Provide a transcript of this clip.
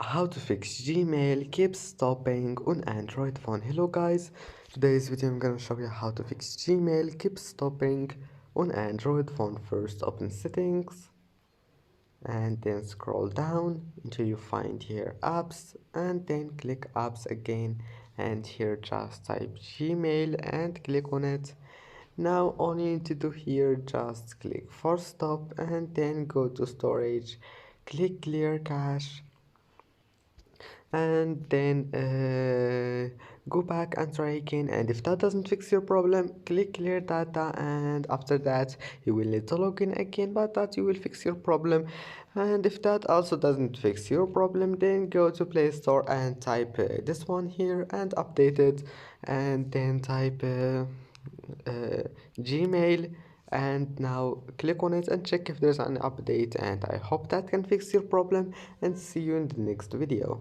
How to fix Gmail keeps stopping on Android phone. Hello guys, today's video I'm gonna show you how to fix Gmail keeps stopping on Android phone. First open settings and then scroll down until you find here apps and then click apps again, and here just type Gmail and click on it. Now all you need to do here, just click force stop and then go to storage, click clear cache, and then go back and try again. And if that doesn't fix your problem, click clear data, and after that you will need to log in again, but that you will fix your problem. And if that also doesn't fix your problem, then go to Play Store and type this one here and update it, and then type uh, Gmail, and now click on it and check if there's an update. And I hope that can fix your problem, and see you in the next video.